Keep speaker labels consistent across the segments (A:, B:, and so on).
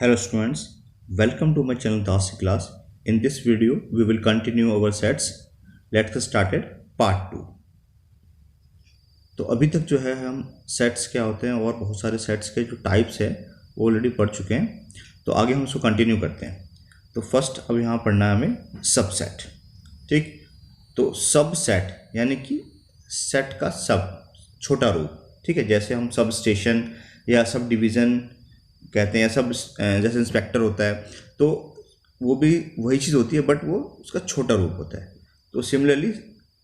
A: Hello students, welcome to my channel Dasi class. In this video, we will continue our sets. Let's get started part 2. तो अभी तक जो है हम sets क्या होते हैं और बहुत सारे सेट्स के जो टाइप्स है वो ऑलरेडी पढ़ चुके हैं। तो आगे हम उसको कंटिन्यू करते हैं। तो फर्स्ट अब यहाँ पढ़ना है हमें सबसेट। ठीक, तो सबसेट यानी कि सेट का सब छोटा रूप। ठीक है, जैसे हम सब स्टेशन या सब डिवीज़न कहते हैं या सब जैसे इंस्पेक्टर होता है, तो वो भी वही चीज़ होती है बट वो उसका छोटा रूप होता है। तो सिमिलरली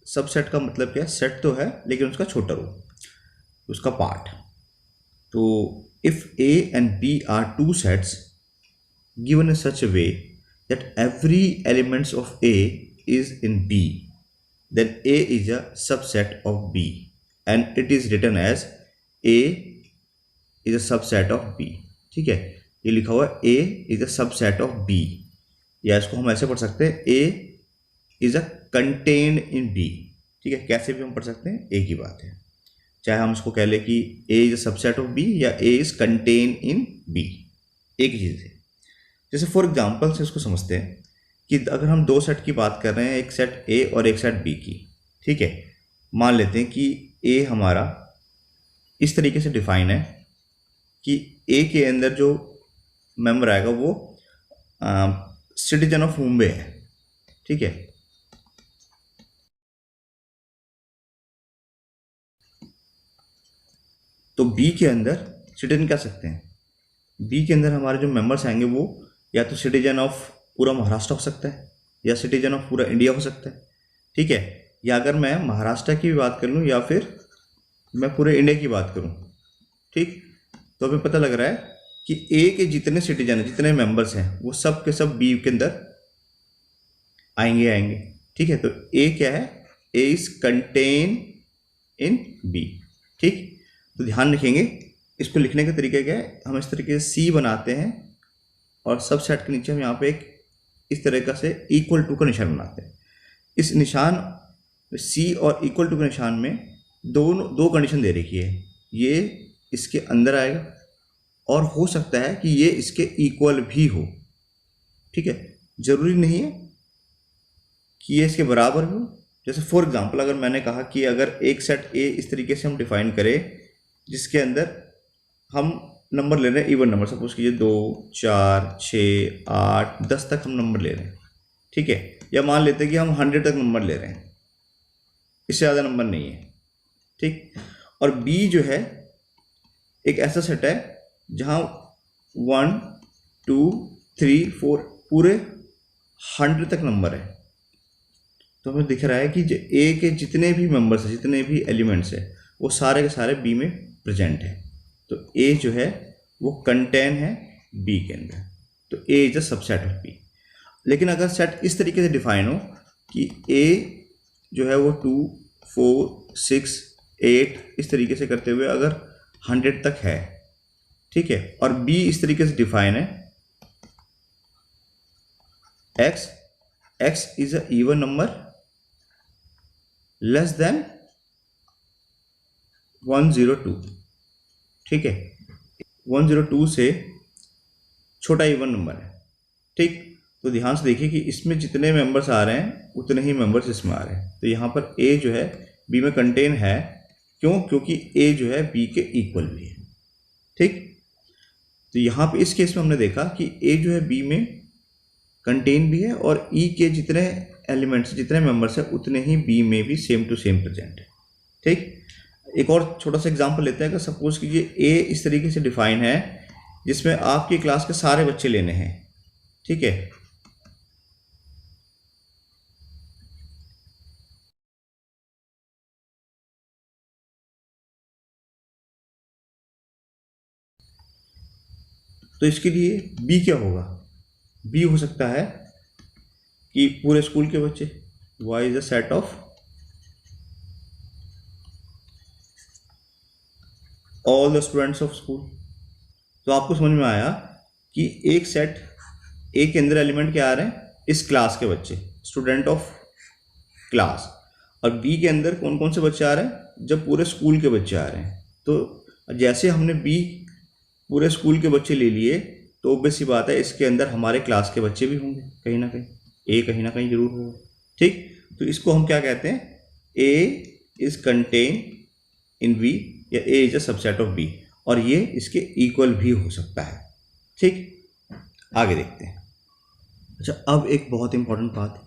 A: सबसेट का मतलब क्या है, सेट तो है लेकिन उसका छोटा रूप, उसका पार्ट। तो if A and B are two sets given in such a way that every elements of A is in B, then A is a subset of B and it is written as A is a subset of B। ठीक है, ये लिखा हुआ है A is a subset of B, या इसको हम ऐसे पढ़ सकते हैं A is a contained in B। ठीक है, कैसे भी हम पढ़ सकते हैं, एक ही बात है। चाहे हम इसको कह लें कि A is a subset of B या A is contained in B, एक ही चीज़ है। जैसे फॉर एग्जाम्पल से इसको समझते हैं कि अगर हम दो सेट की बात कर रहे हैं, एक सेट ए और एक सेट बी की। ठीक है, मान लेते हैं कि ए हमारा इस तरीके से डिफाइन है कि ए के अंदर जो मेंबर आएगा वो सिटीजन ऑफ मुंबई है। ठीक है, तो बी के अंदर सिटीजन कह सकते हैं, बी के अंदर हमारे जो मेंबर्स आएंगे वो या तो सिटीजन ऑफ पूरा महाराष्ट्र हो सकता है या सिटीजन ऑफ पूरा इंडिया हो सकता है। ठीक है, या अगर मैं महाराष्ट्र की भी बात कर लूँ या फिर मैं पूरे इंडिया की बात करूँ। ठीक, तो हमें पता लग रहा है कि ए के जितने सिटीजन हैं, जितने मेंबर्स हैं, वो सब के सब बी के अंदर आएंगे। ठीक है, तो ए क्या है, A is contain in B. ठीक, तो ध्यान रखेंगे इसको लिखने का तरीका क्या है, हम इस तरीके से सी बनाते हैं और सब सेट के नीचे हम यहाँ पे एक इस तरीके से इक्वल टू का निशान बनाते हैं। इस निशान सी और इक्वल टू के निशान में दो कंडीशन दे रखी है, ये इसके अंदर आएगा और हो सकता है कि ये इसके इक्वल भी हो। ठीक है, जरूरी नहीं है कि ये इसके बराबर हो। जैसे फॉर एग्जांपल अगर मैंने कहा कि अगर एक सेट ए इस तरीके से हम डिफाइन करें जिसके अंदर हम नंबर ले रहे हैं इवन नंबर, सपोज कीजिए 2 4 6 8 10 तक हम नंबर ले रहे हैं। ठीक है, या मान लेते हैं कि हम 100 तक नंबर ले रहे हैं, इससे ज़्यादा नंबर नहीं है। ठीक, और बी जो है एक ऐसा सेट है जहाँ 1 2 3 4 पूरे 100 तक नंबर है। तो हमें दिख रहा है कि जो ए के जितने भी मेंबर्स हैं, जितने भी एलिमेंट्स हैं, वो सारे के सारे बी में प्रेजेंट है। तो ए जो है वो कंटेन है बी के अंदर, तो A is a subset of B. लेकिन अगर सेट इस तरीके से डिफाइन हो कि ए जो है वो 2 4 6 8 इस तरीके से करते हुए अगर 100 तक है, ठीक है, और बी इस तरीके से डिफाइन है x is a even number less than 102। ठीक है, 102 से छोटा इवन नंबर है। ठीक, तो ध्यान से देखिए कि इसमें जितने मेंबर्स आ रहे हैं उतने ही मेंबर्स इसमें आ रहे हैं। तो यहाँ पर ए जो है बी में कंटेन है, क्यों, क्योंकि ए जो है बी के इक्वल भी है। ठीक, तो यहाँ पे इस केस में हमने देखा कि ए जो है बी में कंटेन भी है और ई के जितने एलिमेंट्स, जितने मेंबर्स हैं उतने ही बी में भी सेम टू सेम प्रेजेंट है। ठीक, एक और छोटा सा एग्जांपल लेते हैं। अगर सपोज कीजिए ए इस तरीके से डिफाइन है जिसमें आपकी क्लास के सारे बच्चे लेने हैं। ठीक है, तो इसके लिए बी क्या होगा, बी हो सकता है कि पूरे स्कूल के बच्चे, Y is a set of all the students of school. तो आपको समझ में आया कि एक सेट ए के अंदर एलिमेंट क्या आ रहे हैं, इस क्लास के बच्चे, स्टूडेंट ऑफ क्लास, और बी के अंदर कौन कौन से बच्चे आ रहे हैं, जब पूरे स्कूल के बच्चे आ रहे हैं। तो जैसे हमने बी पूरे स्कूल के बच्चे ले लिए तो ऑब्वियस सी बात है इसके अंदर हमारे क्लास के बच्चे भी होंगे कहीं ना कहीं, ए कहीं ना कहीं जरूर होगा। ठीक, तो इसको हम क्या कहते हैं, A is contain in B या A is a subset of B, और ये इसके इक्वल भी हो सकता है। ठीक, आगे देखते हैं। अच्छा, अब एक बहुत इंपॉर्टेंट बात,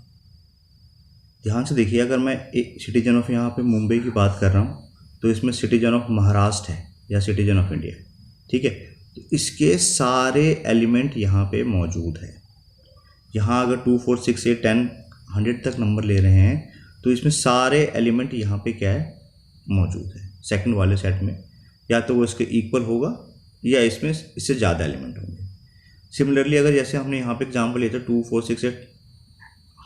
A: ध्यान से देखिए, अगर मैं एक सिटीजन ऑफ यहाँ पे मुंबई की बात कर रहा हूँ तो इसमें सिटीजन ऑफ महाराष्ट्र है या सिटीजन ऑफ इंडिया। ठीक है, तो इसके सारे एलिमेंट यहाँ पे मौजूद है। यहाँ अगर 2 4 6 8 10 100 तक नंबर ले रहे हैं तो इसमें सारे एलिमेंट यहाँ पे क्या है, मौजूद है। सेकंड वाले सेट में या तो वो इसके इक्वल होगा या इसमें इससे ज़्यादा एलिमेंट होंगे। सिमिलरली अगर जैसे हमने यहाँ पे एग्जांपल लिया था 2 4 6 8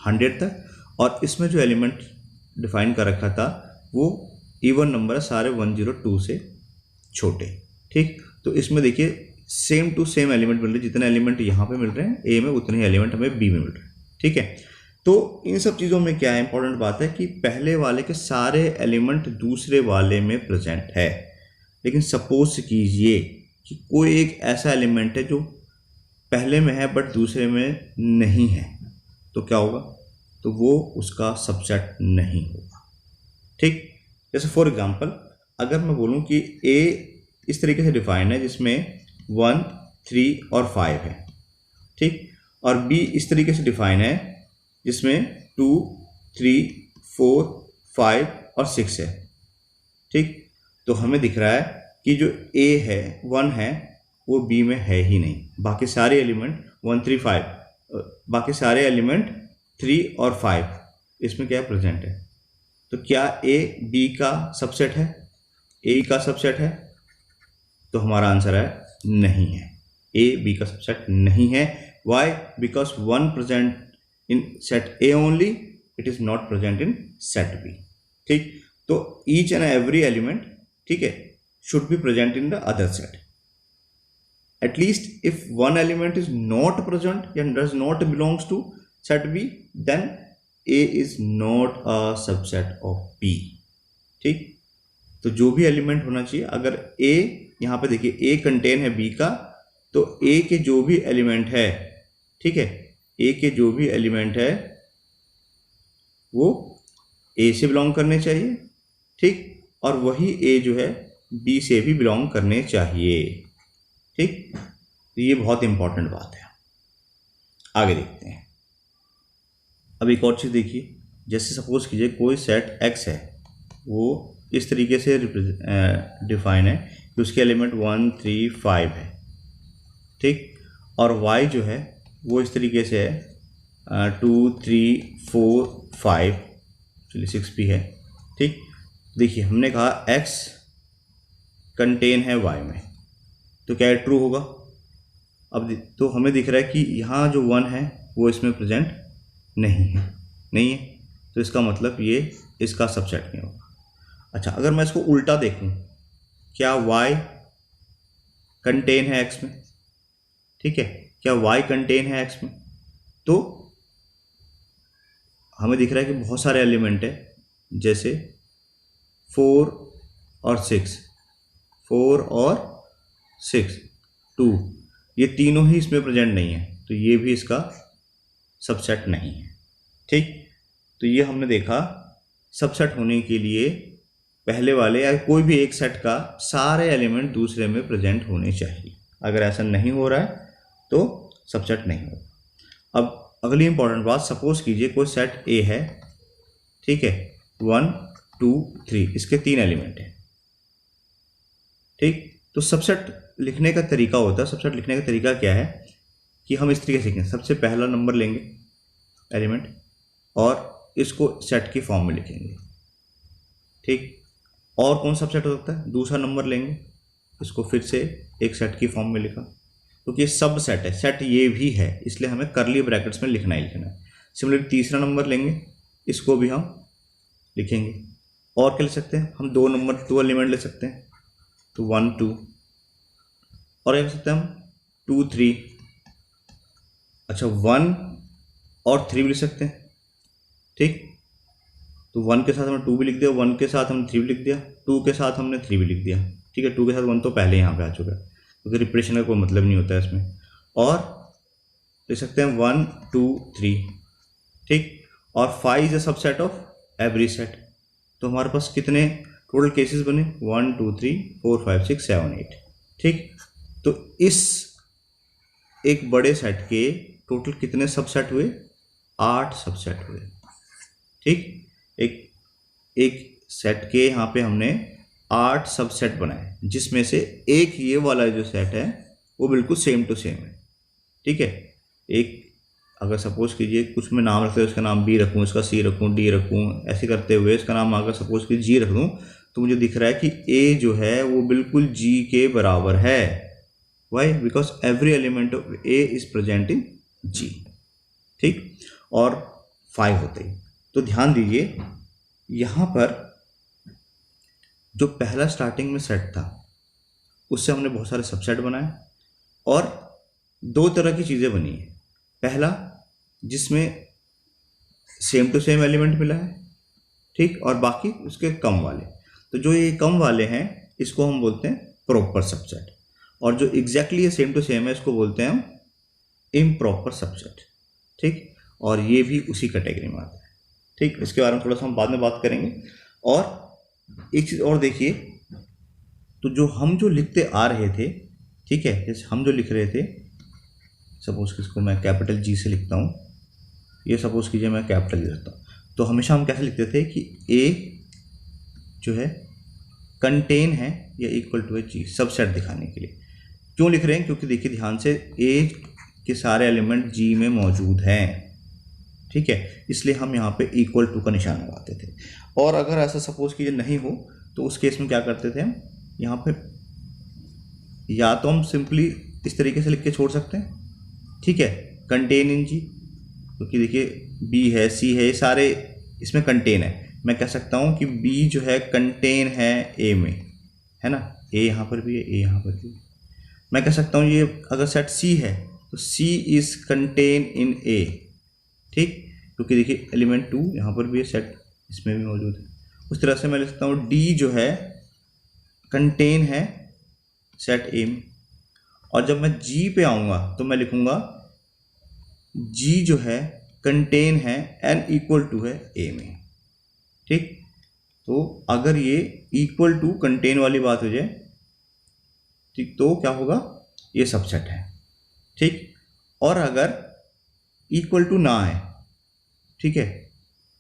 A: 100 तक, और इसमें जो एलिमेंट डिफाइन कर रखा था वो इवन नंबर है, सारे 102 से छोटे। ठीक, तो इसमें देखिए सेम टू सेम एलिमेंट मिल रहे हैं, जितने एलिमेंट यहाँ पे मिल रहे हैं ए में उतने ही एलिमेंट हमें बी में मिल रहे हैं। ठीक है, तो इन सब चीज़ों में क्या है, इंपॉर्टेंट बात है कि पहले वाले के सारे एलिमेंट दूसरे वाले में प्रेजेंट है। लेकिन सपोज कीजिए कि कोई एक ऐसा एलिमेंट है जो पहले में है बट दूसरे में नहीं है, तो क्या होगा, तो वो उसका सबसेट नहीं होगा। ठीक, जैसे फॉर एग्जांपल अगर मैं बोलूं कि ए इस तरीके से डिफाइन है जिसमें 1 3 और 5 है। ठीक, और बी इस तरीके से डिफाइन है जिसमें 2 3 4 5 और 6 है। ठीक, तो हमें दिख रहा है कि जो ए है 1 है वो बी में है ही नहीं, बाकी सारे एलिमेंट 1 3 5, बाकी सारे एलिमेंट 3 और 5 इसमें क्या प्रेजेंट है। तो क्या ए बी का सबसेट है, ए का सबसेट है, तो हमारा आंसर है नहीं है, ए बी का सबसेट नहीं है। Why, because 1 present in set A only, it is not present in set B. ठीक, तो ईच एंड एवरी एलिमेंट, ठीक है, should be present in the other set. At least if one element is not present या does not belongs to set B, then A is not a subset of B. ठीक, तो जो भी element होना चाहिए, अगर ए यहाँ पे देखिए ए कंटेन है बी का, तो ए के जो भी एलिमेंट है, ठीक है, ए के जो भी एलिमेंट है वो ए से बिलोंग करने चाहिए। ठीक, और वही ए जो है बी से भी बिलोंग करने चाहिए। ठीक, तो ये बहुत इंपॉर्टेंट बात है। आगे देखते हैं। अब एक और चीज़ देखिए, जैसे सपोज कीजिए कोई सेट एक्स है, वो इस तरीके से डिफाइन है कि उसके एलिमेंट 1 3 5 है। ठीक, और वाई जो है वो इस तरीके से है 2 3 4 5, चलिए 6 भी है। ठीक, देखिए हमने कहा एक्स कंटेन है वाई में, तो क्या ट्रू होगा। अब तो हमें दिख रहा है कि यहाँ जो 1 है वो इसमें प्रेजेंट नहीं है, तो इसका मतलब ये इसका सबसेट नहीं होगा। अच्छा, अगर मैं इसको उल्टा देखूं, क्या y कंटेन है x में, ठीक है, क्या y कंटेन है x में, तो हमें दिख रहा है कि बहुत सारे एलिमेंट है, जैसे 4 और 6, 4 और 6 2, ये तीनों ही इसमें प्रेजेंट नहीं है, तो ये भी इसका सबसेट नहीं है। ठीक, तो ये हमने देखा सबसेट होने के लिए पहले वाले या कोई भी एक सेट का सारे एलिमेंट दूसरे में प्रेजेंट होने चाहिए। अगर ऐसा नहीं हो रहा है तो सबसेट नहीं होगा। अब अगली इंपॉर्टेंट बात, सपोज कीजिए कोई सेट ए है, ठीक है, 1 2 3, इसके 3 एलिमेंट हैं। ठीक, तो सबसेट लिखने का तरीका होता है, सबसेट लिखने का तरीका क्या है कि हम इस तरीके से लिखेंगे, सबसे पहला नंबर लेंगे एलिमेंट और इसको सेट की फॉर्म में लिखेंगे। ठीक, और कौन सा सबसेट हो सकता है, दूसरा नंबर लेंगे, इसको फिर से एक सेट की फॉर्म में लिखा, क्योंकि सब सेट है, सेट ये भी है, इसलिए हमें करली ब्रैकेट्स में लिखना ही लिखना है। सिमिलरली तीसरा नंबर लेंगे, इसको भी हम लिखेंगे। और क्या ले सकते हैं हम, 2 एलिमेंट ले सकते हैं, तो 1 2, और क्या ले सकते हैं हम 2 3। अच्छा, 1 और 3 भी लिख सकते हैं। ठीक, तो 1 के साथ हमने 2 भी लिख दिया, 1 के साथ हमने 3 भी लिख दिया, 2 के साथ हमने 3 भी लिख दिया। ठीक है, 2 के साथ 1 तो पहले यहाँ पे आ चुका है, क्योंकि रिपीटेशन का कोई मतलब नहीं होता है इसमें। और लिख सकते हैं 1 2 3, ठीक। और 5 is a subset of every set. तो हमारे पास कितने टोटल केसेस बने, 1 2 3 4 5 6 7 8, ठीक। तो इस एक बड़े सेट के टोटल कितने सबसेट हुए, 8 सबसेट हुए, ठीक। एक एक सेट के यहाँ पे हमने 8 सबसेट बनाए, जिसमें से एक ये वाला जो सेट है वो बिल्कुल सेम टू सेम है, ठीक है। एक अगर सपोज कीजिए कुछ मैं नाम रखते हुए इसका नाम बी रखूँ, इसका सी रखूँ, डी रखूँ, ऐसे करते हुए इसका नाम अगर सपोज की जी रख दूँ, तो मुझे दिख रहा है कि ए जो है वो बिल्कुल जी के बराबर है। Why? Because every element of A is present in G, ठीक। और 5 होते ही, तो ध्यान दीजिए यहाँ पर जो पहला स्टार्टिंग में सेट था उससे हमने बहुत सारे सबसेट बनाए, और 2 तरह की चीज़ें बनी है। पहला जिसमें सेम टू सेम एलिमेंट मिला है, ठीक, और बाकी उसके कम वाले। तो जो ये कम वाले हैं इसको हम बोलते हैं प्रॉपर सबसेट, और जो एग्जैक्टली ये सेम टू सेम है इसको बोलते हैं हम इम्प्रॉपर सबसेट, ठीक। और ये भी उसी कैटेगरी में आता है, ठीक। इसके बारे में थोड़ा सा हम बाद में बात करेंगे। और एक चीज़ और देखिए, तो जो लिखते आ रहे थे, ठीक है, जैसे हम जो लिख रहे थे, सपोज कि इसको मैं कैपिटल जी से लिखता हूँ, ये सपोज कीजिए मैं कैपिटल लिखता हूँ, तो हमेशा हम कैसे लिखते थे कि ए जो है कंटेन है या इक्वल टू है जी, सबसेट दिखाने के लिए। क्यों लिख रहे हैं? क्योंकि देखिए ध्यान से, ए के सारे एलिमेंट जी में मौजूद हैं, ठीक है, इसलिए हम यहाँ पे इक्वल टू का निशान लगाते थे। और अगर ऐसा सपोज कीजिए नहीं हो, तो उस केस में क्या करते थे हम, यहाँ पे या तो हम सिंपली इस तरीके से लिख के छोड़ सकते हैं, ठीक है, कंटेन इन जी, क्योंकि देखिए बी है, सी है, ये सारे इसमें कंटेन है। मैं कह सकता हूँ कि बी जो है कंटेन है ए में, है ना, ए यहाँ पर भी है, ए यहाँ पर भी। मैं कह सकता हूँ ये अगर सेट सी है तो सी इज़ कंटेन इन ए, ठीक, क्योंकि देखिए एलिमेंट 2 यहाँ पर भी है, सेट इसमें भी मौजूद है। उस तरह से मैं लिखता हूँ डी जो है कंटेन है सेट ए में। और जब मैं जी पे आऊँगा तो मैं लिखूँगा जी जो है कंटेन है एन इक्वल टू है ए में, ठीक। तो अगर ये इक्वल टू कंटेन वाली बात हो जाए, ठीक, तो क्या होगा, ये सबसेट है, ठीक। और अगर इक्वल टू ना है, ठीक है,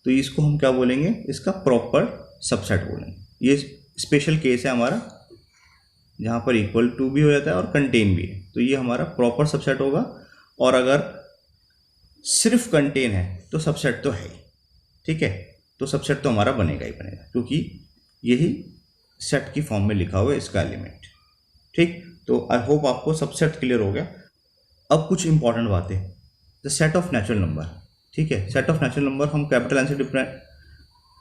A: तो इसको हम क्या बोलेंगे, इसका प्रॉपर सबसेट बोलेंगे। ये स्पेशल केस है हमारा जहाँ पर इक्वल टू भी हो जाता है और कंटेन भी है, तो ये हमारा प्रॉपर सबसेट होगा। और अगर सिर्फ कंटेन है तो सबसेट तो है ही, ठीक है, तो सबसेट तो हमारा बनेगा ही बनेगा, क्योंकि यही सेट की फॉर्म में लिखा हुआ है इसका एलिमेंट, ठीक। तो आई होप आपको सबसेट क्लियर हो गया। अब कुछ इंपॉर्टेंट बातें, the set of natural number, ठीक है, सेट ऑफ नेचुरल नंबर हम कैपिटल एन से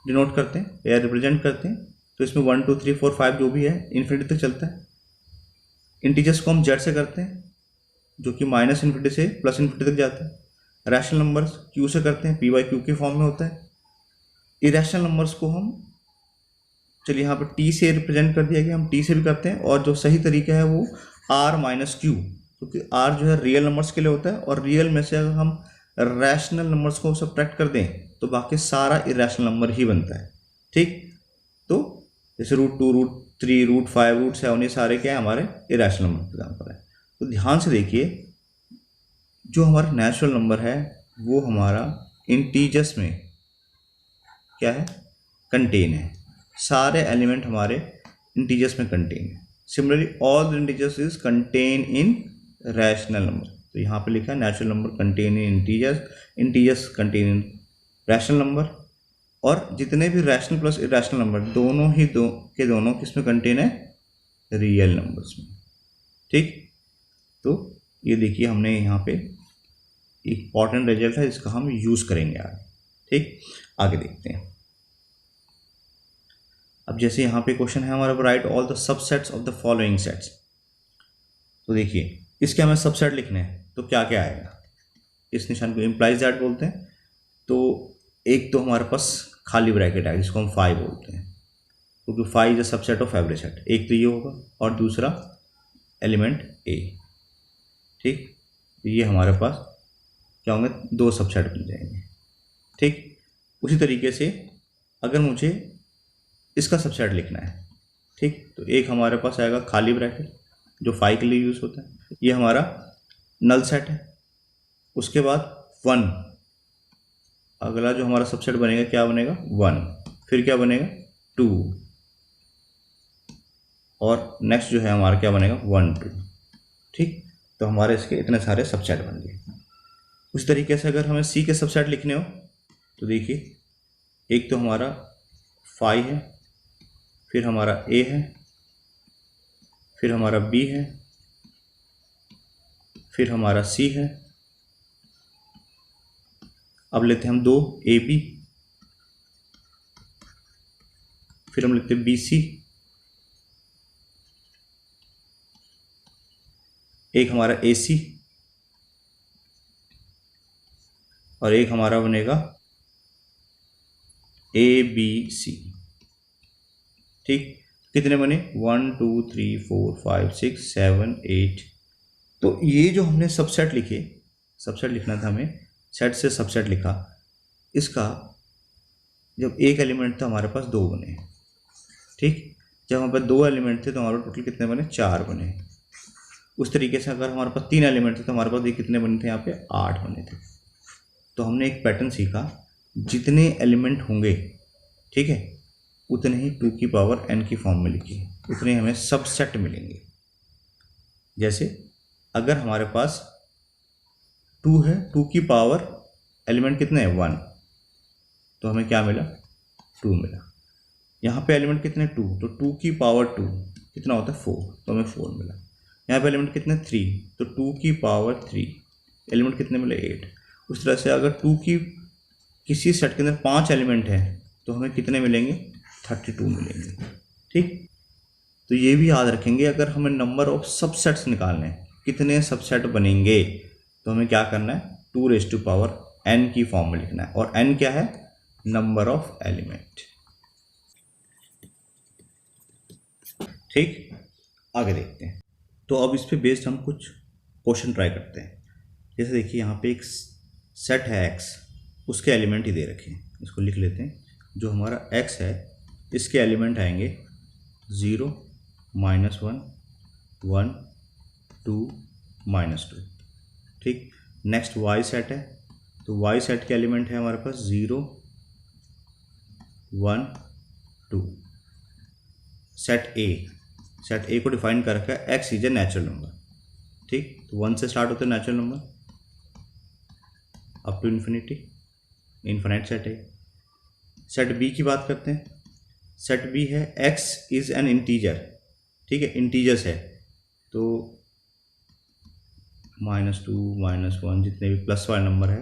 A: डिनोट करते हैं या रिप्रेजेंट करते हैं। तो इसमें 1 2 3 4 5 जो भी है इन्फिनिटी तक चलता है। इंटीजर्स को हम जेड से करते हैं, जो कि माइनस इन्फिनिटी से प्लस इन्फिनिटी तक जाता है। रैशनल नंबर्स क्यू से करते हैं, पी बाई क्यू के फॉर्म में होता है। इरेशनल नंबर्स को हम, चलिए यहाँ पर टी से रिप्रेजेंट कर दिया गया, हम टी से भी करते हैं, और जो सही तरीका है वो आर माइनस क्यू, क्योंकि आर जो है रियल नंबर्स के लिए होता है, और रियल में से अगर हम रैशनल नंबर्स को सब्ट्रैक्ट कर दें तो बाकी सारा इरेशनल नंबर ही बनता है, ठीक। तो जैसे √2 √3 √5 √7 ये सारे क्या है, हमारे इरेशनल नंबर के एग्जाम्पल है। तो ध्यान से देखिए, जो हमारा नेचुरल नंबर है वो हमारा इंटीजर्स में क्या है, कंटेन है, सारे एलिमेंट हमारे इंटीजर्स में कंटेन है। Similarly all the integers is contain in rational number. तो यहाँ पे लिखा है natural number contain in integers, integers contain in rational number, और जितने भी रैशनल प्लस इरेशनल नंबर दोनों ही दोनों किसमें कंटेन है, रियल नंबर्स में, ठीक। तो ये देखिए हमने यहाँ पे इंपॉर्टेंट रिजल्ट है, इसका हम यूज़ करेंगे आगे, ठीक। आगे देखते हैं। अब जैसे यहाँ पे क्वेश्चन है हमारा, right all the subsets of the following sets. तो देखिए इसके हमें सबसेट लिखने हैं, तो क्या क्या आएगा, इस निशान को इम्प्लाइज दैट बोलते हैं। तो एक तो हमारे पास खाली ब्रैकेट आएगा जिसको हम 5 बोलते हैं, क्योंकि 5 is a subset of every set. एक तो ये होगा, और दूसरा एलिमेंट ए, ठीक। तो ये हमारे पास क्या होंगे, 2 सबसेट बन जाएंगे। ठीक, उसी तरीके से अगर मुझे इसका सबसेट लिखना है, ठीक, तो एक हमारे पास आएगा खाली ब्रैकेट जो 5 के लिए यूज़ होता है, ये हमारा नल सेट है। उसके बाद 1, अगला जो हमारा सबसेट बनेगा क्या बनेगा, 1, फिर क्या बनेगा 2, और नेक्स्ट जो है हमारा क्या बनेगा 1 2। ठीक, तो हमारे इसके इतने सारे सबसेट बन गए। उस तरीके से अगर हमें सी के सबसेट लिखने हो तो देखिए, एक तो हमारा 5 है, फिर हमारा ए है, फिर हमारा बी है, फिर हमारा सी है। अब लेते हैं हम 2 ए बी, फिर हम लेते हैं बी सी, एक हमारा ए सी, और एक हमारा बनेगा ए बी सी। ठीक, कितने बने, 1 2 3 4 5 6 7 8। तो ये जो हमने सबसेट लिखे, सबसेट लिखना था हमें, सेट से सबसेट लिखा, इसका जब एक एलिमेंट था हमारे पास 2 बने। ठीक, जब हमारे पास 2 एलिमेंट थे तो हमारे टोटल कितने बने, 4 बने। उस तरीके से अगर हमारे पास 3 एलिमेंट थे तो हमारे पास ये कितने बने थे, यहाँ पे 8 बने थे। तो हमने एक पैटर्न सीखा, जितने एलिमेंट होंगे, ठीक है, उतने ही 2 की पावर n की फॉर्म में लिखिए, उतने हमें सबसेट मिलेंगे। जैसे अगर हमारे पास 2 है, 2 की पावर एलिमेंट कितने हैं, 1, तो हमें क्या मिला, 2 मिला। यहाँ पे एलिमेंट कितने, 2, तो 2 की पावर 2 कितना होता है, 4, तो हमें 4 मिला। यहाँ पे एलिमेंट कितने, 3, तो 2 की पावर 3 एलिमेंट कितने मिले, 8। उस तरह से अगर 2 की किसी सेट के अंदर 5 एलिमेंट हैं तो हमें कितने मिलेंगे, 32 मिलेंगे। ठीक, तो ये भी याद रखेंगे, अगर हमें नंबर ऑफ सबसेट्स निकालने हैं, कितने सबसेट बनेंगे, तो हमें क्या करना है, 2 n की फॉर्म में लिखना है, और n क्या है, नंबर ऑफ एलिमेंट। ठीक, आगे देखते हैं। तो अब इस पे बेस्ड हम कुछ क्वेश्चन ट्राई करते हैं। जैसे देखिए, यहाँ पे एक सेट है x, उसके एलिमेंट ही दे रखे हैं, इसको लिख लेते हैं। जो हमारा x है, इसके एलिमेंट आएंगे 0 -1 1 2 -2। ठीक, नेक्स्ट y सेट है, तो y सेट के एलिमेंट है हमारे पास 0 1 2। सेट ए को डिफाइन कर रखा है, x is a natural number. ठीक, तो 1 से स्टार्ट होते हैं natural number up to infinity, infinite set है। सेट बी की बात करते हैं। सेट बी है x इज़ एन इंटीजर, ठीक है, इंटीजर्स है, तो -2 -1 जितने भी प्लस वाले नंबर है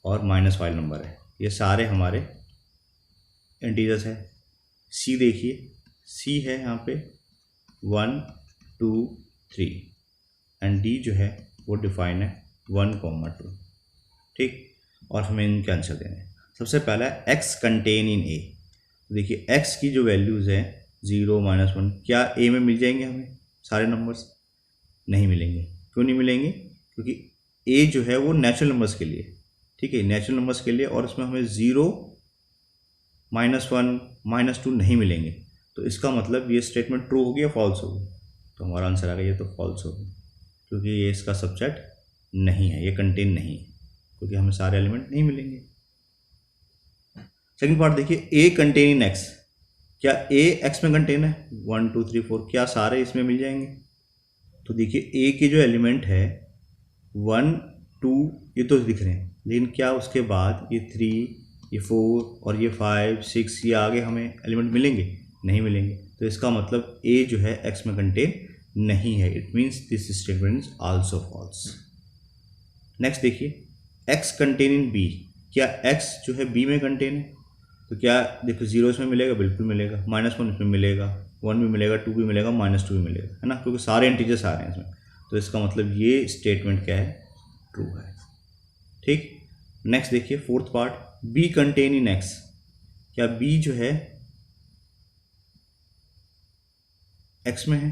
A: और माइनस वाले नंबर है, ये सारे हमारे इंटीजर्स है। सी देखिए, सी है यहाँ पे 1 2 3, एंड डी जो है वो डिफाइन है 1 2। ठीक, और हमें इनके आंसर देने हैं। सबसे पहला है एक्स कंटेन इन ए। देखिए एक्स की जो वैल्यूज़ हैं 0 -1, क्या ए में मिल जाएंगे हमें सारे नंबर्स? नहीं मिलेंगे। क्यों नहीं मिलेंगे? क्योंकि ए जो है वो नेचुरल नंबर्स के लिए, ठीक है, नेचुरल नंबर्स के लिए, और इसमें हमें 0 -1 -2 नहीं मिलेंगे। तो इसका मतलब ये स्टेटमेंट ट्रू होगी या फॉल्स होगी? तो हमारा आंसर आ गया ये तो फॉल्स होगी, क्योंकि ये इसका सबसेट नहीं है, ये कंटेन नहीं है, क्योंकि हमें सारे एलिमेंट नहीं मिलेंगे। सेकंड पार्ट देखिए, ए कंटेन इन एक्स। क्या ए एक्स में कंटेन है? 1 2 3 4, क्या सारे इसमें मिल जाएंगे? तो देखिए ए के जो एलिमेंट है 1 2 ये तो दिख रहे हैं, लेकिन क्या उसके बाद ये 3 ये 4 और ये 5 6 ये आगे हमें एलिमेंट मिलेंगे? नहीं मिलेंगे। तो इसका मतलब ए जो है एक्स में कंटेन नहीं है। It means this statement is also false. Next देखिए, एक्स कंटेन इन बी। क्या एक्स जो है बी में कंटेन है? तो क्या देखो 0 इसमें मिलेगा, बिल्कुल मिलेगा, -1 इसमें मिलेगा, 1 भी मिलेगा, 2 भी मिलेगा, -2 भी मिलेगा, है ना, क्योंकि सारे इंटीजर्स आ रहे हैं इसमें। तो इसका मतलब ये स्टेटमेंट क्या है? ट्रू है। ठीक, नेक्स्ट देखिए फोर्थ पार्ट, बी कंटेन इन एक्स। क्या बी जो है एक्स में है?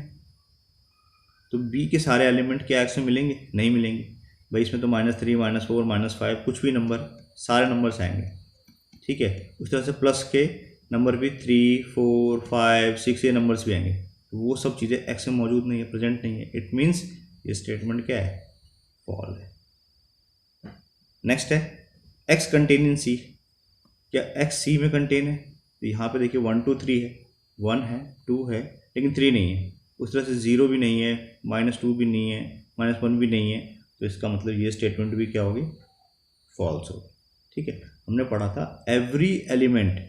A: तो बी के सारे एलिमेंट क्या एक्स में मिलेंगे? नहीं मिलेंगे। भाई इसमें तो -3 -4 -5 कुछ भी नंबर, सारे नंबर्स आएंगे, ठीक है। उस तरह से प्लस के नंबर भी 3 4 5 6 ये नंबर्स भी आएंगे, तो वो सब चीज़ें एक्स में मौजूद नहीं है, प्रेजेंट नहीं है। इट मीन्स ये स्टेटमेंट क्या है, फॉल है। नेक्स्ट है एक्स कंटेन इन सी, क्या एक्स सी में कंटेन है? तो यहाँ पे देखिए 1 2 3 है, 1 है 2 है लेकिन 3 नहीं है। उस तरह से 0 भी नहीं है, -2 भी नहीं है, -1 भी नहीं है, तो इसका मतलब ये स्टेटमेंट भी क्या होगी, फॉल्स होगी, ठीक है। हमने पढ़ा था एवरी एलिमेंट,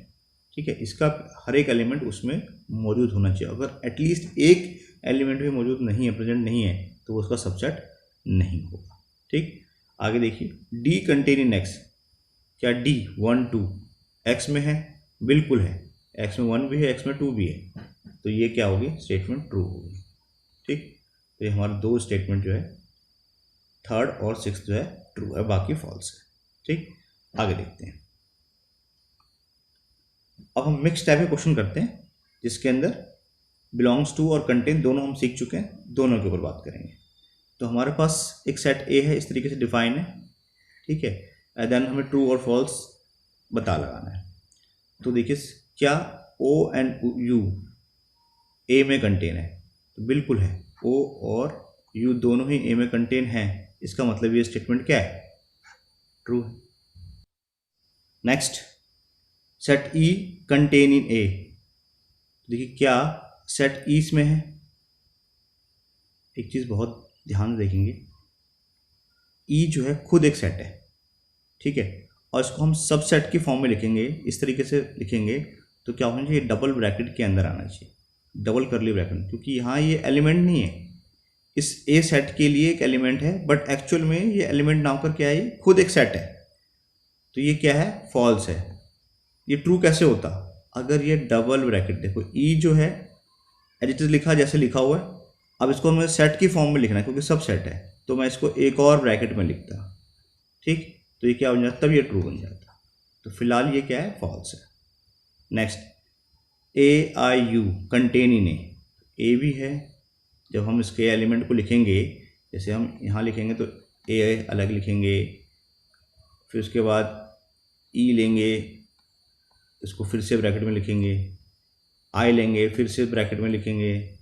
A: ठीक है, इसका हर एक एलिमेंट उसमें मौजूद होना चाहिए। अगर एटलीस्ट एक एलिमेंट भी मौजूद नहीं है, प्रेजेंट नहीं है, तो वो उसका सबसेट नहीं होगा, ठीक। आगे देखिए डी कंटेन इन एक्स, क्या डी 1 2 एक्स में है? बिल्कुल है, एक्स में 1 भी है, एक्स में 2 भी है, तो ये क्या होगी, स्टेटमेंट ट्रू होगी, ठीक। तो ये हमारे दो स्टेटमेंट जो है, थर्ड और सिक्स्थ जो है ट्रू है, बाकी फॉल्स है, ठीक। आगे देखते हैं। अब हम मिक्स टाइप के क्वेश्चन करते हैं, जिसके अंदर बिलोंग्स टू और कंटेन दोनों हम सीख चुके हैं, दोनों के ऊपर बात करेंगे। तो हमारे पास एक सेट ए है, इस तरीके से डिफाइन है, ठीक है। देन हमें ट्रू और फॉल्स बता लगाना है। तो देखिए क्या ओ एंड यू ए में कंटेन है? तो बिल्कुल है, ओ और यू दोनों ही ए में कंटेन हैं, इसका मतलब ये स्टेटमेंट क्या है, ट्रू है। Next set E contain in ए, देखिए क्या सेट ई इसमें है? एक चीज़ बहुत ध्यान से देखेंगे, ई जो है खुद एक सेट है, ठीक है, और इसको हम सब सेट की फॉर्म में लिखेंगे, इस तरीके से लिखेंगे तो क्या होना चाहिए, डबल ब्रैकेट के अंदर आना चाहिए, डबल करली ब्रैकेट, क्योंकि यहाँ ये एलिमेंट नहीं है, इस ए सेट के लिए एक एलिमेंट है, बट एक्चुअल में ये एलिमेंट ना होकर क्या है, ये खुद एक सेट है, तो ये क्या है, फॉल्स है। ये ट्रू कैसे होता, अगर ये डबल ब्रैकेट, देखो ई जो है एज इट इज लिखा जैसे लिखा हुआ है, अब इसको हमें सेट की फॉर्म में लिखना है क्योंकि सब सेट है, तो मैं इसको एक और ब्रैकेट में लिखता, ठीक, तो ये क्या बन जाता, तब ये ट्रू बन जाता। तो फिलहाल ये क्या है, फॉल्स है। Next A I U contain in A भी है, जब हम इसके एलिमेंट को लिखेंगे, जैसे हम यहाँ लिखेंगे तो ए अलग लिखेंगे, फिर उसके बाद ई लेंगे, इसको फिर से ब्रैकेट में लिखेंगे, आई लेंगे फिर से ब्रैकेट में लिखेंगे,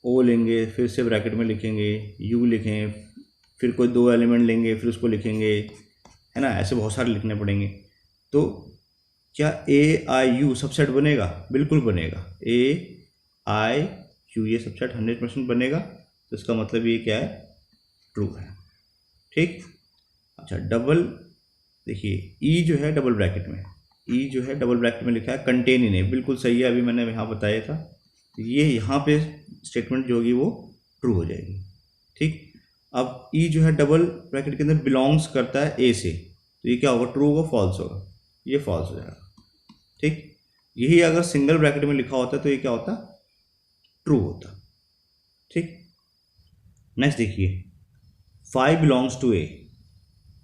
A: ओ लेंगे फिर से ब्रैकेट में लिखेंगे, यू लिखें, फिर कोई दो एलिमेंट लेंगे फिर उसको लिखेंगे, है ना, ऐसे बहुत सारे लिखने पड़ेंगे। तो क्या ए आई यू सबसेट बनेगा? बिल्कुल बनेगा, ए आई यू ये सबसेट 100% बनेगा, तो इसका मतलब ये क्या है, ट्रू है, ठीक। अच्छा डबल, देखिए ई जो है डबल ब्रैकेट में, ई जो है डबल ब्रैकेट में लिखा है कंटेन इन, बिल्कुल सही है, अभी मैंने यहाँ बताया था, ये यहाँ पे स्टेटमेंट जो होगी वो ट्रू हो जाएगी, ठीक। अब ई जो है डबल ब्रैकेट के अंदर बिलोंग्स करता है ए से, तो ये क्या होगा, ट्रू होगा, फॉल्स होगा, ये फॉल्स हो जाएगा, ठीक। यही अगर सिंगल ब्रैकेट में लिखा होता तो ये क्या होता, ट्रू होता, ठीक। नेक्स्ट देखिए 5 बिलोंग्स टू ए,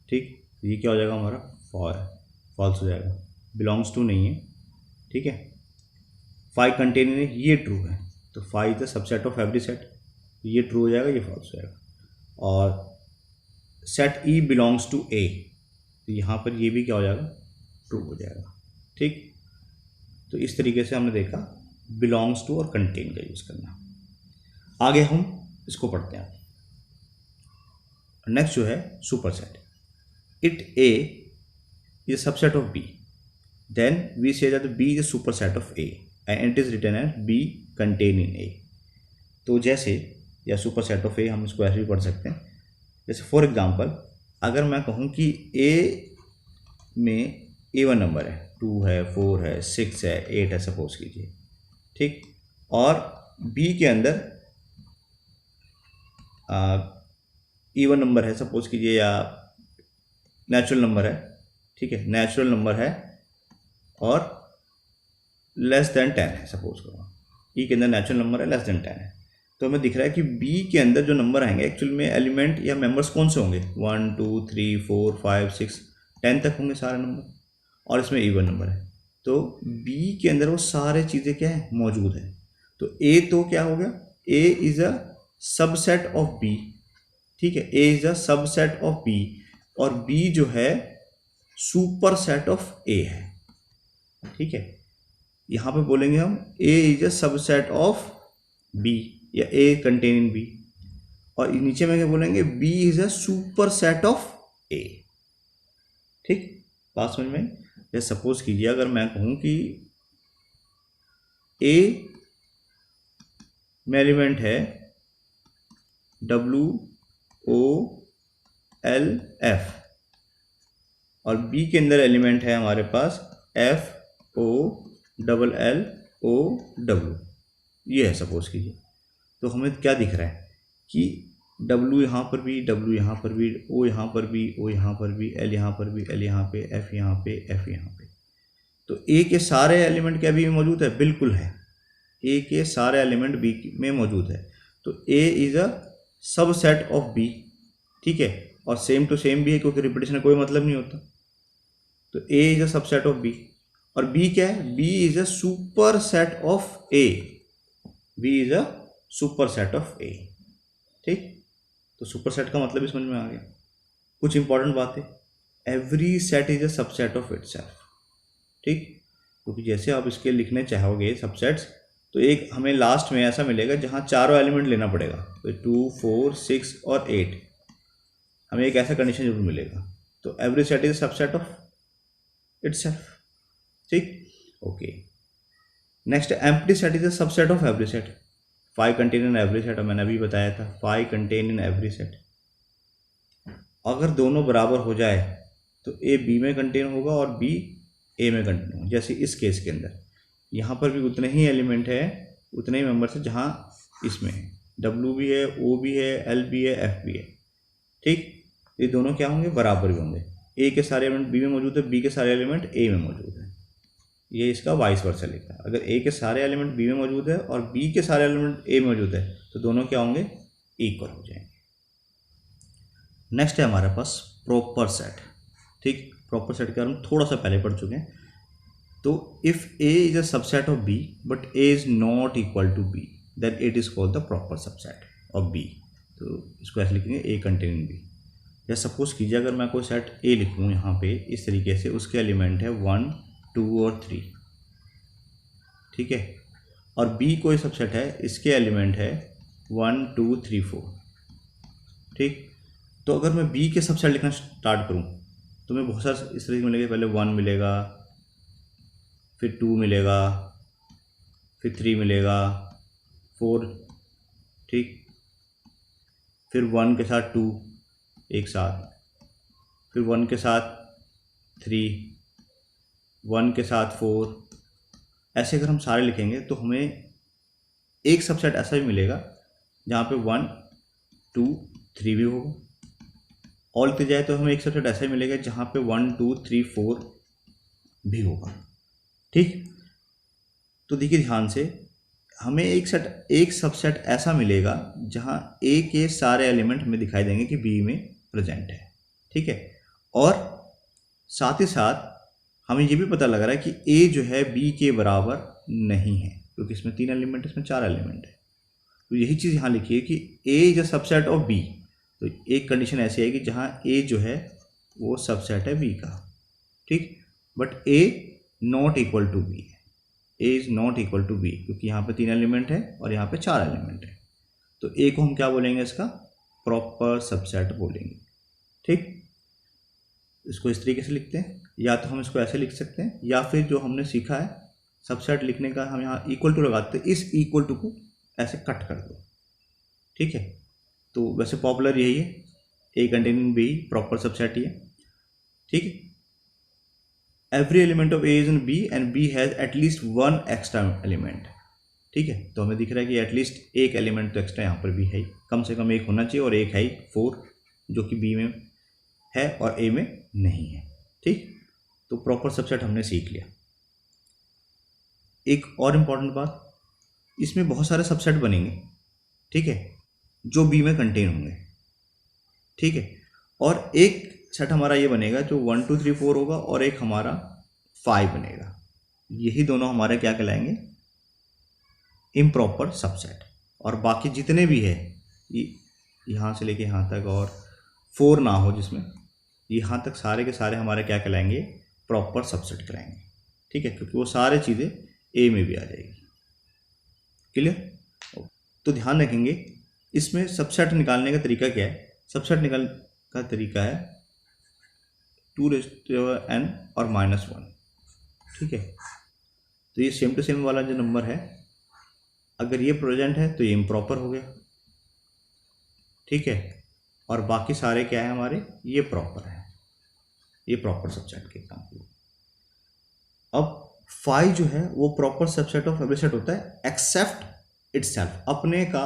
A: ठीक, ये क्या हो जाएगा हमारा, फॉल्स हो जाएगा, बिलोंग्स टू नहीं है, ठीक है। 5 कंटेन इन, ये ट्रू है, तो 5 is the subset of every set, ये ट्रू हो जाएगा, ये फॉल्स हो जाएगा। और सेट ई बिलोंग्स टू ए, तो यहाँ पर ये भी क्या हो जाएगा, ट्रू हो जाएगा, ठीक। तो इस तरीके से हमने देखा बिलोंग्स टू और कंटेन का यूज़ करना। आगे हम इसको पढ़ते हैं। नेक्स्ट जो है superset, it A is subset of B, then we say that B is superset of A and it is written as B contain in A. तो जैसे, या सुपर सेट ऑफ ए हम इसको ऐसे भी पढ़ सकते हैं, जैसे फॉर एग्जांपल अगर मैं कहूँ कि ए में A1 नंबर है, 2 है, 4 है, 6 है, 8 है, सपोज कीजिए, ठीक, और B के अंदर E1 नंबर है सपोज कीजिए, या नेचुरल नंबर है, ठीक है, नेचुरल नंबर है और लेस देन 10 है, सपोज करो E के अंदर नेचुरल नंबर है, लेस देन 10 है, तो हमें दिख रहा है कि B के अंदर जो नंबर आएंगे एक्चुअल में एलिमेंट या मेंबर्स कौन से होंगे, 1 2 3 4 5 6 10 तक होंगे सारे नंबर, और इसमें E1 नंबर है, तो B के अंदर वो सारे चीज़ें क्या है, मौजूद है। तो A तो क्या हो गया, A is a subset of B, ठीक है, A is a subset of B और बी जो है सुपर सेट ऑफ ए है। ठीक है, यहाँ पे बोलेंगे हम A is a subset of B या ए कंटेन इन बी, और नीचे में क्या बोलेंगे B is a superset of A. ठीक, बात समझ में? जैसे सपोज कीजिए अगर मैं कहूँ कि ए में एलिमेंट है WOLF और बी के अंदर एलिमेंट है हमारे पास FOLLOW, ये है सपोज कीजिए। तो हमें क्या दिख रहा है कि W यहाँ पर भी, W यहाँ पर भी, O यहाँ पर भी, O यहाँ पर भी, L यहाँ पर भी, L यहाँ पे, F यहाँ पे, F यहाँ पे। तो A के सारे एलिमेंट क्या बी में मौजूद है? बिल्कुल है, A के सारे एलिमेंट बी में मौजूद है। तो A is a subset of B. ठीक है, और सेम टू सेम भी है क्योंकि रिपीटेशन का कोई मतलब नहीं होता। तो A is a subset of B और B क्या है? B is a superset of A। B is a superset of A। ठीक, तो सुपर सेट का मतलब भी समझ में आ गया। कुछ इंपॉर्टेंट बातें, every set is a subset of itself. ठीक, क्योंकि जैसे आप इसके लिखने चाहोगे सबसेट्स, तो एक हमें लास्ट में ऐसा मिलेगा जहाँ चारों एलिमेंट लेना पड़ेगा, तो 2, 4, 6 और 8, हमें एक ऐसा कंडीशन जरूर मिलेगा। तो every set is subset of itself. ठीक, okay. Next, empty set is a subset of every set. 5 contain in every set, मैंने अभी बताया था 5 कंटेन इन एवरी सेट। अगर दोनों बराबर हो जाए तो ए बी में कंटेन होगा और बी ए में कंटेन होगा। जैसे इस केस के अंदर यहाँ पर भी उतने ही एलिमेंट है, उतने ही मेंबर्स है जहाँ इसमें है। W भी है, O भी है, L भी है, F भी है। ठीक, ये दोनों क्या होंगे? बराबर भी होंगे। ए के सारे एलिमेंट बी में मौजूद है, बी के सारे एलिमेंट ए में मौजूद है। ये इसका वाइस वर्सा लिखा है। अगर ए के सारे एलिमेंट बी में मौजूद है और बी के सारे एलिमेंट ए में मौजूद है तो दोनों क्या होंगे? इक्वल हो जाएंगे। नेक्स्ट है हमारे पास प्रॉपर सेट। ठीक, प्रॉपर सेट के बारे में थोड़ा सा पहले पढ़ चुके हैं। तो if A is a subset of B but A is not equal to B, then it is called the proper subset of B. तो इसको ऐसे लिखेंगे ए कंटेनिंग बी। या सपोज कीजिए अगर मैं कोई सेट ए लिखूँ यहाँ पे इस तरीके से, उसके एलिमेंट है 1, 2 और 3। ठीक है, और बी कोई सबसेट है, इसके एलिमेंट है 1, 2, 3, 4। ठीक, तो अगर मैं बी के सबसेट लिखना स्टार्ट करूँ तो मैं बहुत सारे इस तरीके मिलेगा। पहले 1 मिलेगा, फिर 2 मिलेगा, फिर 3 मिलेगा, 4। ठीक, फिर 1 के साथ 2 एक साथ, फिर 1 के साथ 3, 1 के साथ 4। ऐसे अगर हम सारे लिखेंगे तो हमें एक सबसेट ऐसा भी मिलेगा जहाँ पे 1, 2, 3 भी होगा। और लिखते जाए तो हमें एक सबसेट ऐसा ही मिलेगा जहाँ पे 1, 2, 3, 4 भी होगा। ठीक, तो देखिए ध्यान से, हमें एक सबसेट ऐसा मिलेगा जहाँ ए के सारे एलिमेंट हमें दिखाई देंगे कि बी में प्रेजेंट है। ठीक है, और साथ ही साथ हमें ये भी पता लग रहा है कि ए जो है बी के बराबर नहीं है, क्योंकि इसमें 3 एलिमेंट है, इसमें 4 एलिमेंट है। तो यही चीज़ यहाँ लिखी है कि A is a subset of B. तो एक कंडीशन ऐसी है कि जहाँ ए जो है वो सबसेट है बी का। ठीक, but A not equal to B है, A is not equal to B, क्योंकि यहाँ पे 3 एलिमेंट है और यहाँ पे 4 एलिमेंट है। तो ए को हम क्या बोलेंगे? इसका प्रॉपर सबसेट बोलेंगे। ठीक, इसको इस तरीके से लिखते हैं, या तो हम इसको ऐसे लिख सकते हैं, या फिर जो हमने सीखा है सबसेट लिखने का, हम यहाँ इक्वल टू लगाते हैं, इस इक्वल टू को ऐसे कट कर दो। ठीक है, तो वैसे पॉपुलर यही है, A containing B proper subset ही है। ठीक है, every element of A is in B and B has at least 1 extra element. ठीक है, तो हमें दिख रहा है कि एटलीस्ट एक एलिमेंट तो एक्स्ट्रा यहाँ पर भी है, कम से कम एक होना चाहिए, और एक है 4 जो कि बी में है और ए में नहीं है। ठीक, तो प्रॉपर सबसेट हमने सीख लिया। एक और इम्पॉर्टेंट बात, इसमें बहुत सारे सबसेट बनेंगे। ठीक है, जो बी में कंटेन होंगे। ठीक है, और एक सेट हमारा ये बनेगा जो 1, 2, 3, 4 होगा, और एक हमारा 5 बनेगा। यही दोनों हमारे क्या कहलाएंगे? Improper subset. और बाकी जितने भी है ये यहाँ से लेके यहाँ तक और 4 ना हो जिसमें, यहाँ तक सारे के सारे हमारे क्या कहलाएंगे, प्रॉपर सबसेट कहलाएंगे। ठीक है, क्योंकि वो सारी चीज़ें ए में भी आ जाएगी। क्लियर? तो ध्यान रखेंगे इसमें सबसेट निकालने का तरीका क्या है। सबसेट निकाल का तरीका है 2n और -1। ठीक है, तो ये सेम टू सेम वाला जो नंबर है, अगर ये प्रेजेंट है तो ये इम्प्रॉपर हो गया। ठीक है, और बाकी सारे क्या है हमारे, ये प्रॉपर है, ये प्रॉपर सबसेट के एग्जाम्पल। अब 5 जो है वो proper subset of every set होता है एक्सेप्ट इटसेल्फ, अपने का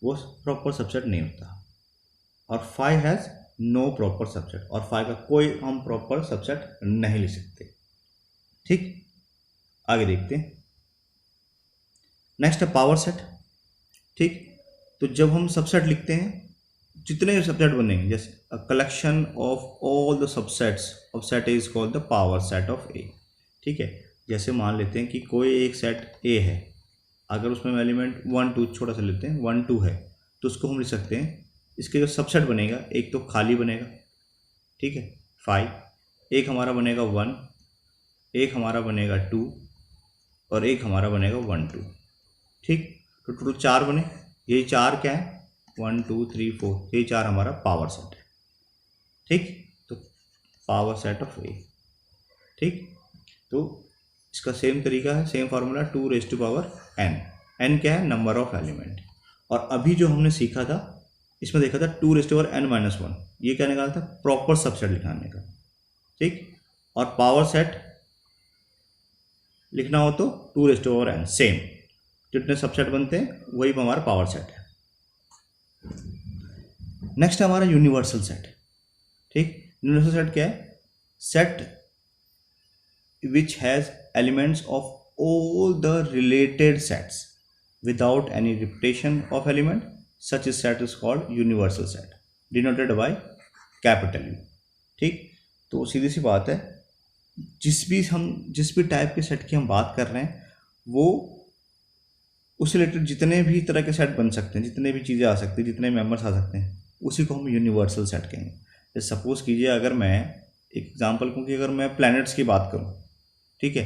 A: वो प्रॉपर सबसेट नहीं होता। और 5 हैज़ नो प्रॉपर सबसेट, और 5 का कोई हम प्रॉपर सबसेट नहीं ले सकते। ठीक, आगे देखते हैं। नेक्स्ट है पावर सेट। ठीक, तो जब हम सबसेट लिखते हैं, जितने सबसेट बनेंगे, जैसे a collection of all the subsets of set is called the power set of A. ठीक है, जैसे मान लेते हैं कि कोई एक सेट ए है, अगर उसमें एलिमेंट 1 2 छोटा सा लेते हैं 1 2 है, तो उसको हम लिख सकते हैं, इसके जो सबसेट बनेगा, एक तो खाली बनेगा, ठीक है 5, एक हमारा बनेगा 1, एक हमारा बनेगा 2 और एक हमारा बनेगा 1 2। ठीक, तो टोटल 4 बने। यही 4 क्या है, 1 2 3 4, यही 4 हमारा पावर सेट है। ठीक, तो पावर सेट ऑफ ए। ठीक, तो इसका सेम तरीका है, सेम फार्मूला 2n। n क्या है, नंबर ऑफ एलिमेंट। और अभी जो हमने सीखा था, इसमें देखा था 2n-1, ये क्या निकाला था, प्रॉपर सबसेट निकालने का। ठीक, और पावर सेट लिखना हो तो 2n, सेम जितने सबसेट बनते हैं वही हमारा पावर सेट है। नेक्स्ट है हमारा यूनिवर्सल सेट। ठीक, यूनिवर्सल सेट क्या है, set which has elements of all the related sets without any repetition of element, such is set is called universal set, denoted by capital you. ठीक, तो सीधी सी बात है, जिस भी टाइप के सेट की हम बात कर रहे हैं, वो उससे रिलेटेड जितने भी तरह के सेट बन सकते हैं, जितने भी चीज़ें आ सकती हैं, जितने मेंबर्स आ सकते हैं, उसी को हम यूनिवर्सल सेट कहेंगे। जैसे सपोज कीजिए, अगर मैं एग्जांपल कहूँ कि अगर मैं प्लैनेट्स की बात करूँ, ठीक है,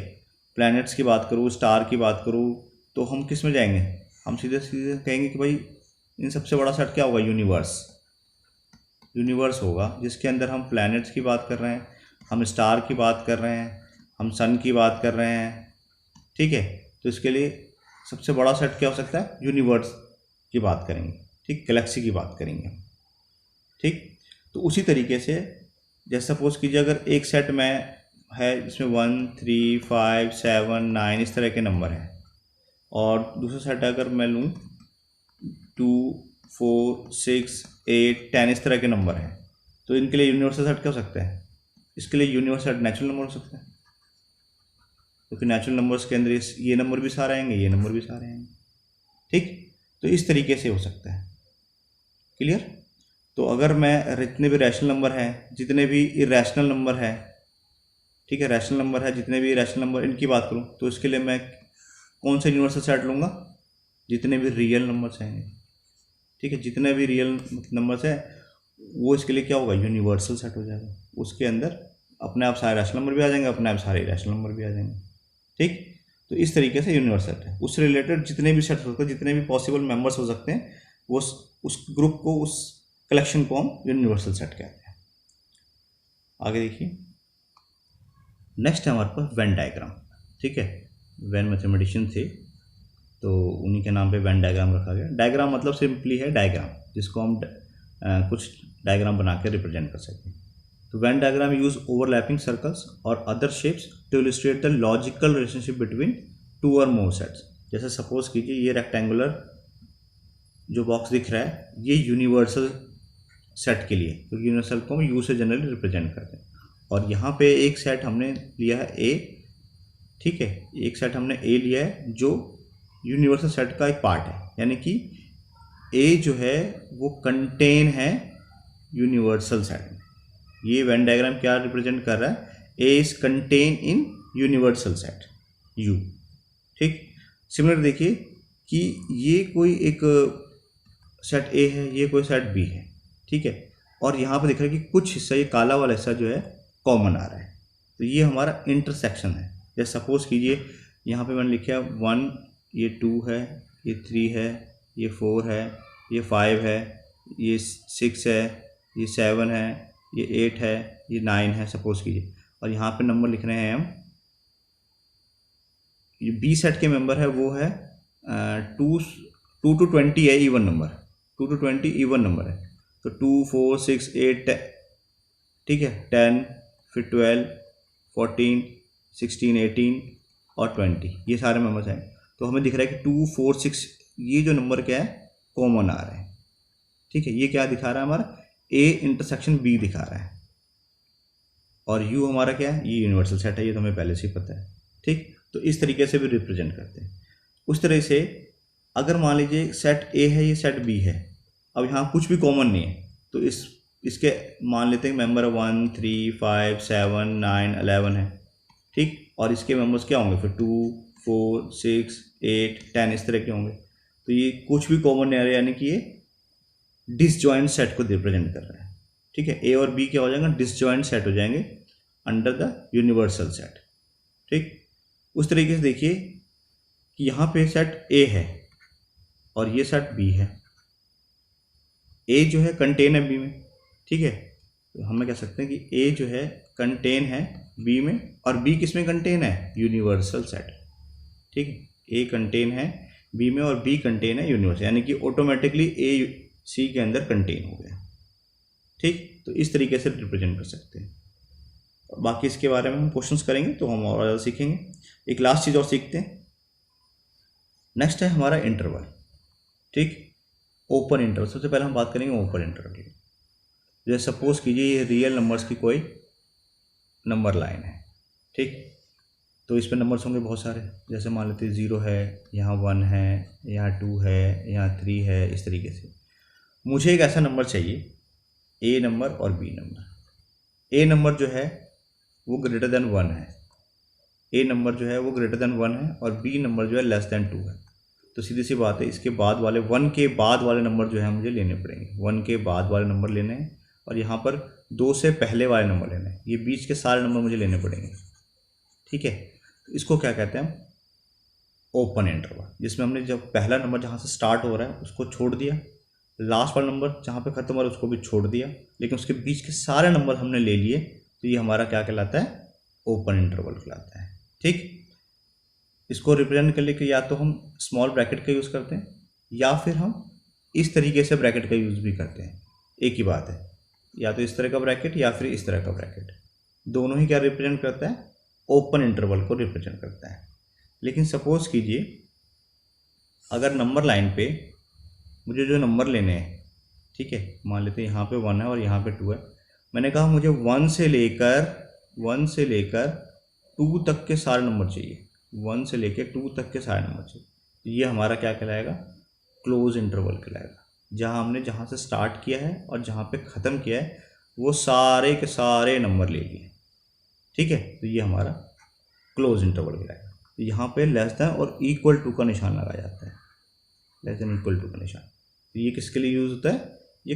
A: प्लैनेट्स की बात करूँ, स्टार की बात करूँ, तो हम किस में जाएंगे, हम सीधे सीधे कहेंगे कि भाई इन सबसे बड़ा सेट क्या होगा, यूनिवर्स होगा, जिसके अंदर हम प्लैनेट्स की बात कर रहे हैं, हम स्टार की बात कर रहे हैं, हम सन की बात कर रहे हैं। ठीक है, तो इसके लिए सबसे बड़ा सेट क्या हो सकता है, यूनिवर्स की बात करेंगे। ठीक, गैलेक्सी की बात करेंगे। ठीक, तो उसी तरीके से जैसे सपोज कीजिए, अगर एक सेट में है जिसमें 1 3 5 7 9 इस तरह के नंबर हैं, और दूसरा सेट अगर मैं लूँ 2 4 6 8 10 इस तरह के नंबर हैं, तो इनके लिए यूनिवर्सल सेट क्या हो सकता है, इसके लिए यूनिवर्सल सेट नेचुरल नंबर हो सकता है, क्योंकि नेचुरल नंबर्स के अंदर ये नंबर भी सारे आएंगे, ये नंबर भी सारे आएंगे। ठीक, तो इस तरीके से हो सकता है। क्लियर? तो अगर मैं जितने भी रैशनल नंबर हैं, जितने भी इरेशनल नंबर हैं, ठीक है, रैशनल नंबर है, जितने भी रैशनल नंबर, इनकी बात करूं, तो इसके लिए मैं कौन सा यूनिवर्सल सेट लूँगा, जितने भी रियल नंबर्स हैं। ठीक है, जितने भी रियल नंबर्स हैं वो इसके लिए क्या होगा, यूनिवर्सल सेट हो जाएगा। उसके अंदर अपने आप सारे रैशनल नंबर भी आ जाएंगे, अपने आप सारे इरेशनल नंबर भी आ जाएंगे। ठीक, तो इस तरीके से यूनिवर्सल सेट है, उससे रिलेटेड जितने भी सेट हो सकते हैं, जितने भी पॉसिबल मेंबर्स हो सकते हैं, वो उस ग्रुप को, उस कलेक्शन को हम यूनिवर्सल सेट कहते हैं। आगे देखिए, नेक्स्ट है हमारे पास वेन डायग्राम। ठीक है, वेन मैथमेटिशियन थे तो उन्हीं के नाम पे वेन डायग्राम रखा गया। डायग्राम मतलब सिंपली है डायग्राम, जिसको हम कुछ डायग्राम बना के रिप्रेजेंट कर सकते हैं। तो Venn diagram use overlapping circles और other shapes to illustrate the logical relationship between 2 और मोर सेट्स। जैसे सपोज कीजिए, ये रेक्टेंगुलर जो बॉक्स दिख रहा है, ये यूनिवर्सल सेट के लिए, क्योंकि यूनिवर्सल को हम यू से जनरली रिप्रेजेंट करते हैं। और यहाँ पे एक सेट हमने लिया है ए, ठीक है, एक सेट हमने ए लिया है जो यूनिवर्सल सेट का एक पार्ट है, यानी कि ए जो है वो कंटेन है यूनिवर्सल सेट में। ये वेन डायग्राम क्या रिप्रेजेंट कर रहा है, A is contain in universal set U. ठीक, सिमिलर देखिए कि ये कोई एक सेट ए है, ये कोई सेट बी है, ठीक है। और यहाँ पे दिख रहा है कि कुछ हिस्सा, ये काला वाला हिस्सा जो है कॉमन आ रहा है, तो ये हमारा इंटरसेक्शन है। जैसे सपोज कीजिए यहाँ पे मैंने लिखा 1, ये 2 है, ये 3 है, ये 4 है, ये 5 है, ये 6 है, ये 7 है, ये 8 है, ये 9 है सपोज कीजिए। और यहाँ पे नंबर लिख रहे हैं हम, ये बी सेट के मेंबर है वो है 2 to 20 है, even number, 2 to 20 even number है। तो 2, 4, 6, 8, 10, ठीक है, 10, फिर 12, 14, 16, 18 और 20, ये सारे मेंबर्स हैं। तो हमें दिख रहा है कि 2, 4, 6 ये जो नंबर क्या है कॉमन आ रहे हैं, ठीक है। ये क्या दिखा रहा है हमारा, ए इंटरसेक्शन बी दिखा रहा है। और यू हमारा क्या है, ये यूनिवर्सल सेट है, ये तो हमें पहले से ही पता है, ठीक। तो इस तरीके से भी रिप्रेजेंट करते हैं। उस तरह से अगर मान लीजिए सेट ए है, ये सेट बी है, अब यहाँ कुछ भी कॉमन नहीं है, तो इसके मान लेते हैं मेंबर 1, 3, 5, 7, 9, 11 है, ठीक। और इसके मेंबर्स क्या होंगे फिर 2, 4, 6, 8, 10 इस तरह के होंगे। तो ये कुछ भी कॉमन नहीं आ रहा, यानी कि ये डिसजॉइंट सेट को रिप्रेजेंट कर रहा है, ठीक है। ए और बी क्या हो जाएगा, डिसजॉइंट सेट हो जाएंगे अंडर द यूनिवर्सल सेट, ठीक। उस तरीके से देखिए कि यहाँ पे सेट ए है और ये सेट बी है। ए जो है कंटेन है बी में, ठीक है। तो हमें कह सकते हैं कि ए जो है कंटेन है बी में, और बी किस में कंटेन है, यूनिवर्सल सेट, ठीक है। ए कंटेन है बी में और बी कंटेन है यूनिवर्सल, यानी कि ऑटोमेटिकली ए सी के अंदर कंटेन हो गया, ठीक। तो इस तरीके से रिप्रेजेंट कर सकते हैं। बाकी इसके बारे में हम क्वेश्चंस करेंगे तो हम और ज़्यादा सीखेंगे। एक लास्ट चीज़ और सीखते हैं, नेक्स्ट है हमारा इंटरवल, ठीक। ओपन इंटरवल, सबसे पहले हम बात करेंगे ओपन इंटरवल की। जैसे सपोज कीजिए ये रियल नंबर्स की कोई नंबर लाइन है, ठीक। तो इस पर नंबर्स होंगे बहुत सारे, जैसे मान लेते हैं 0 है, यहाँ 1 है, यहाँ 2 है, यहाँ 3 है। इस तरीके से मुझे एक ऐसा नंबर चाहिए, ए नंबर और बी नंबर। ए नंबर जो है वो ग्रेटर देन 1 है, ए नंबर जो है वो ग्रेटर देन 1 है, और बी नंबर जो है लेस देन 2 है। तो सीधी सी बात है, इसके बाद वाले 1 के बाद वाले नंबर जो है मुझे लेने पड़ेंगे, 1 के बाद वाले नंबर लेने हैं, और यहाँ पर 2 से पहले वाले नंबर लेने हैं, ये बीच के सारे नंबर मुझे लेने पड़ेंगे, ठीक है। तो इसको क्या कहते हैं, ओपन इंटरवल, जिसमें हमने जब पहला नंबर जहाँ से स्टार्ट हो रहा है उसको छोड़ दिया, लास्ट वाला नंबर जहाँ पे ख़त्म हो रहा है उसको भी छोड़ दिया, लेकिन उसके बीच के सारे नंबर हमने ले लिए, तो ये हमारा क्या कहलाता है, ओपन इंटरवल कहलाता है, ठीक। इसको रिप्रेजेंट करने के लिए या तो हम स्मॉल ब्रैकेट का यूज़ करते हैं, या फिर हम इस तरीके से ब्रैकेट का यूज़ भी करते हैं। एक ही बात है, या तो इस तरह का ब्रैकेट या फिर इस तरह का ब्रैकेट, दोनों ही क्या रिप्रेजेंट करता है, ओपन इंटरवल को रिप्रेजेंट करता है। लेकिन सपोज कीजिए अगर नंबर लाइन पे मुझे जो नंबर लेने हैं, ठीक है, मान लेते हैं यहाँ पे 1 है और यहाँ पे 2 है, मैंने कहा मुझे 1 से लेकर 2 तक के सारे नंबर चाहिए, 1 से लेकर 2 तक के सारे नंबर चाहिए। तो ये हमारा क्या कहलाएगा, क्लोज इंटरवल कहलाएगा, जहाँ हमने जहाँ से स्टार्ट किया है और जहाँ पे ख़त्म किया है वो सारे के सारे नंबर ले लिए, ठीक है। तो ये हमारा क्लोज इंटरवल कहलाएगा। तो यहाँ पे लेस देन और इक्वल टू का निशान लगाया जाता है, लेस देन इक्वल टू का निशान। तो ये किसके लिए यूज़ होता है, ये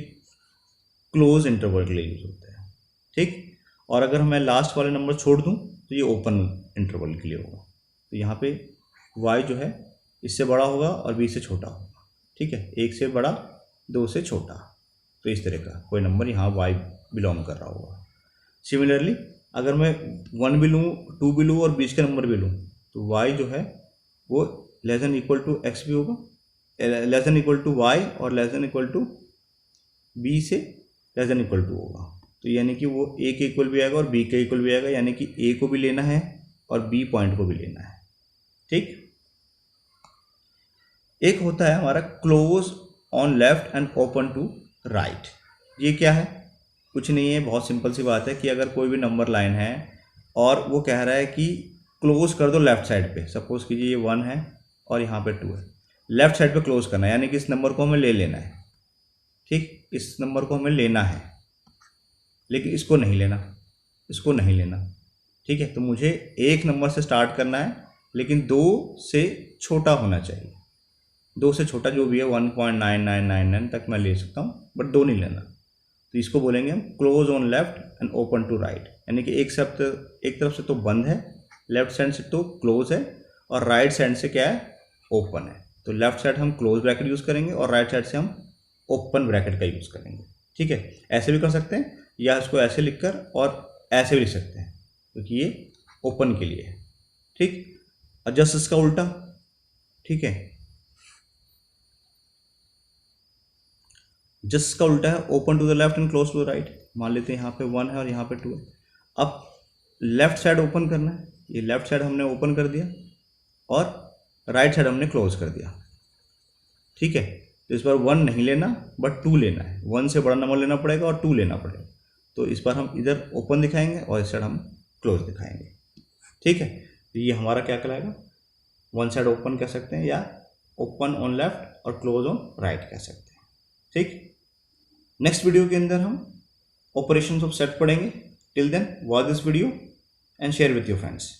A: क्लोज इंटरवल के लिए यूज़ होता है, ठीक। और अगर मैं लास्ट वाले नंबर छोड़ दूँ तो ये ओपन इंटरवल के लिए होगा। तो यहाँ पे y जो है इससे बड़ा होगा और b से छोटा होगा, ठीक है, 1 से बड़ा 2 से छोटा, तो इस तरह का कोई नंबर यहाँ y बिलोंग कर रहा होगा। सिमिलरली अगर मैं 1 भी लूँ, 2 भी लूँ और बीच का नंबर भी लूँ, तो y जो है वो less than equal to x भी होगा, less than equal to y और less than equal to b से लेस देन इक्वल टू होगा। तो यानी कि वो a के इक्वल भी आएगा और b के इक्वल भी आएगा, यानी कि a को भी लेना है और b पॉइंट को भी लेना है, ठीक। एक होता है हमारा close on left and open to right. ये क्या है, कुछ नहीं है, बहुत सिंपल सी बात है कि अगर कोई भी नंबर लाइन है और वो कह रहा है कि क्लोज कर दो लेफ्ट साइड पे, सपोज कीजिए ये 1 है और यहाँ पे 2 है, लेफ्ट साइड पे क्लोज करना है, यानी कि इस नंबर को हमें ले लेना है, ठीक, इस नंबर को हमें लेना है, लेकिन इसको नहीं लेना, इसको नहीं लेना, ठीक है। तो मुझे एक नंबर से स्टार्ट करना है लेकिन 2 से छोटा होना चाहिए, 2 से छोटा जो भी है 1.9999 तक मैं ले सकता हूँ, बट 2 नहीं लेना। तो इसको बोलेंगे हम close on left and open to right, यानी कि एक तरफ से तो बंद है, लेफ्ट साइड से तो क्लोज है, और राइट साइड से क्या है, ओपन है। तो लेफ्ट साइड हम क्लोज ब्रैकेट यूज़ करेंगे और राइट साइड से हम ओपन ब्रैकेट का यूज़ करेंगे। ठीक है, ऐसे भी कर सकते हैं, या इसको ऐसे लिखकर और ऐसे भी लिख सकते हैं, क्योंकि ये ओपन के लिए है। ठीक, और जस्ट इसका उल्टा। ठीक है, जस्ट का उल्टा है open to the left and close to the right. मान लेते हैं यहाँ पे 1 है और यहाँ पे 2 है। अब लेफ्ट साइड ओपन करना है, ये लेफ्ट साइड हमने ओपन कर दिया और राइट साइड हमने क्लोज कर दिया। ठीक है, तो इस बार 1 नहीं लेना बट 2 लेना है, 1 से बड़ा नंबर लेना पड़ेगा और 2 लेना पड़ेगा। तो इस बार हम इधर ओपन दिखाएंगे और इस साइड हम क्लोज दिखाएंगे। ठीक है, तो ये हमारा क्या कहलाएगा, 1 साइड ओपन कह सकते हैं, या ओपन ऑन लेफ्ट और क्लोज ऑन राइट कह सकते हैं। ठीक, नेक्स्ट वीडियो के अंदर हम ऑपरेशंस ऑफ सेट पढ़ेंगे। Till then watch this video and share with your friends.